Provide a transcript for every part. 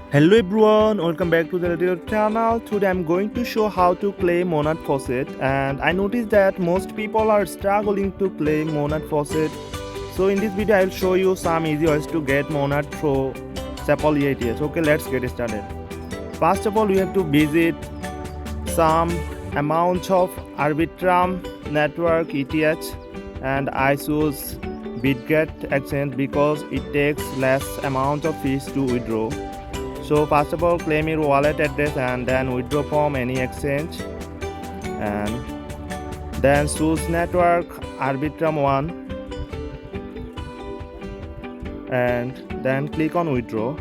Hello everyone, welcome back to the little channel. Today I'm going to show how to claim MON FAUCET, and I noticed that most people are struggling to claim MON FAUCET. So in this video I'll show you some easy ways to get MON through Sepolia ETH. Okay, let's get started. First of all, we have to visit some amount of Arbitrum network ETH, and I choose Bitget exchange because it takes less amount of fees to withdraw. So first of all, claim your wallet address and then withdraw from any exchange, and then choose network Arbitrum 1 and then click on withdraw.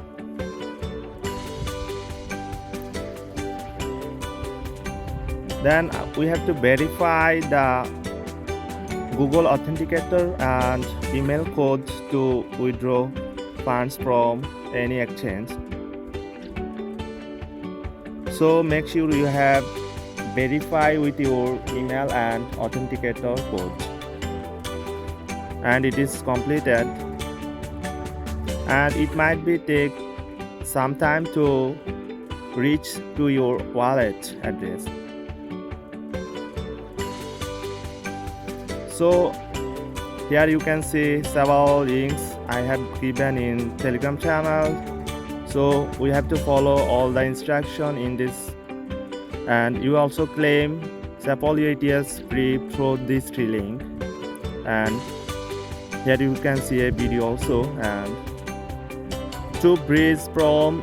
Then we have to verify the Google Authenticator and email code to withdraw funds from any exchange. So make sure you have verify with your email and authenticator code, and it is completed, and it might be take some time to reach to your wallet address. So here you can see several links I have given in Telegram channel. So we have to follow all the instruction in this, and you also claim Sepolia ETH free through this 3 link. And here you can see a video also. And to bridge from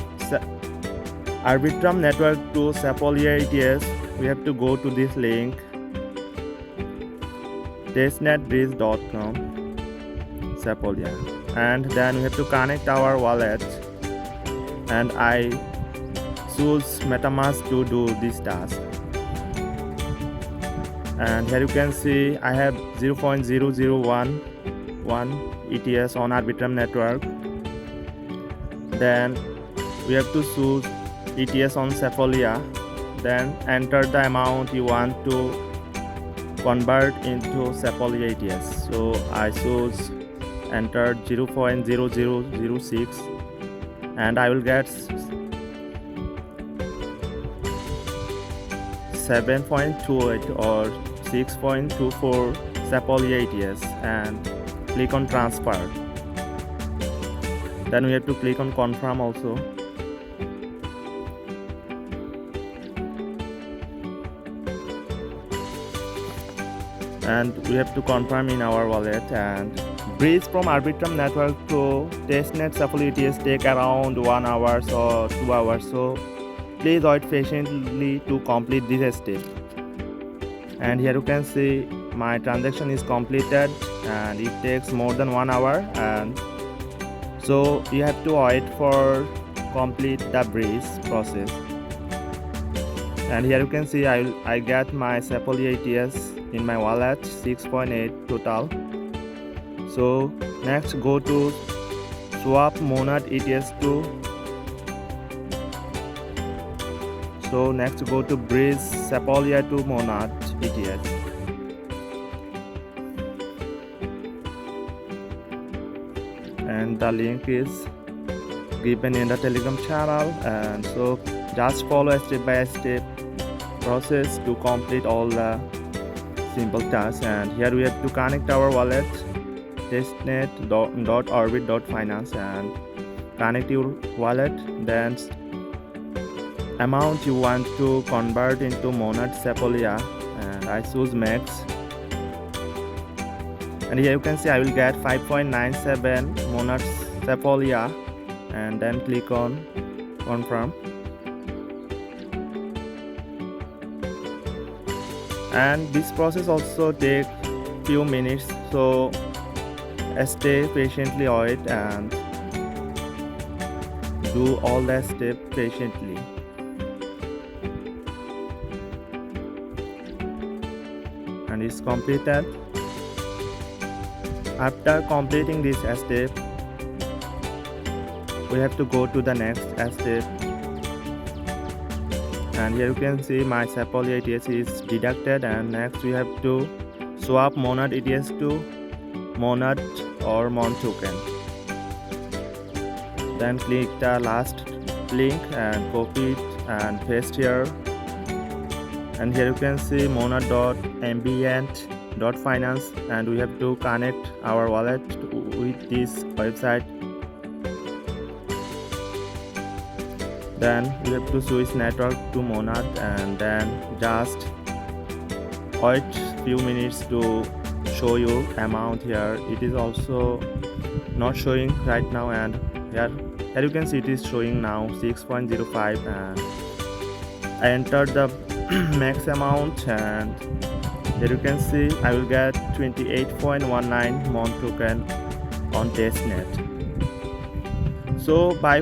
Arbitrum network to Sepolia ETH, we have to go to this link, testnetbridge.com Sepolia, and then we have to connect our wallet, and I choose Metamask to do this task. And here you can see I have 0.0011 ETH on Arbitrum network. Then we have to choose ETH on Sepolia, then enter the amount you want to convert into Sepolia ETH. So I choose enter 0.0006, and I will get 7.28 or 6.24 Sepolia ETH, and click on transfer. Then we have to click on confirm also. And we have to confirm in our wallet. And bridge from Arbitrum network to Testnet Sepolia ETH take around 1 hour or 2 hours. So please wait patiently to complete this step. And here you can see my transaction is completed, and it takes more than 1 hour, and so you have to wait for complete the bridge process. And here you can see I get my Sepolia ETH in my wallet, 6.8 total. So next go to swap MON ETH to. So next go to bridge Sepolia to MON ETH. And the link is given in the Telegram channel, and so just follow step by step process to complete all the simple tasks. And here we have to connect our wallet, testnet.orbit.finance, and connect your wallet, then amount you want to convert into MON Sepolia, and I choose max. And here you can see I will get 5.97 MON Sepolia, and then click on confirm. And this process also take few minutes, so stay patiently wait and do all the steps patiently. And it's completed. After completing this step, we have to go to the next step. And here you can see my Sepolia ETH is deducted, and next we have to swap MON ETH to MON or MON token. Then click the last link and copy it and paste here. And here you can see monad.ambient.finance, and we have to connect our wallet with this website. Then we have to switch network to Monad, and then just wait few minutes to show you amount. Here it is also not showing right now, and here you can see it is showing now 6.05, and I entered the max amount, and here you can see I will get 28.19 MON token on Testnet. So by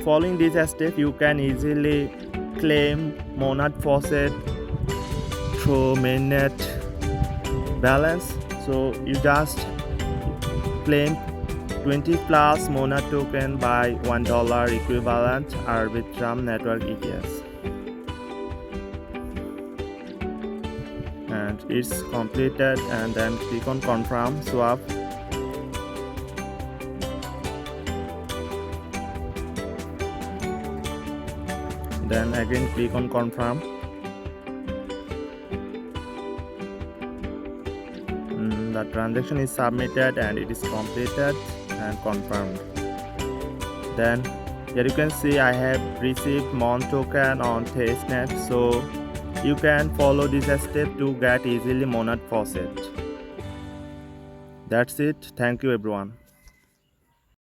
following this step, you can easily claim Monad FAUCET through mainnet balance. So you just claim 20 plus Monad token by $1 equivalent Arbitrum network ETH. And it's completed, and then click on confirm swap. Then again click on confirm. The transaction is submitted and it is completed and confirmed. Then here you can see I have received MON token on Testnet, so you can follow this step to get easily Monad FAUCET. That's it. Thank you everyone.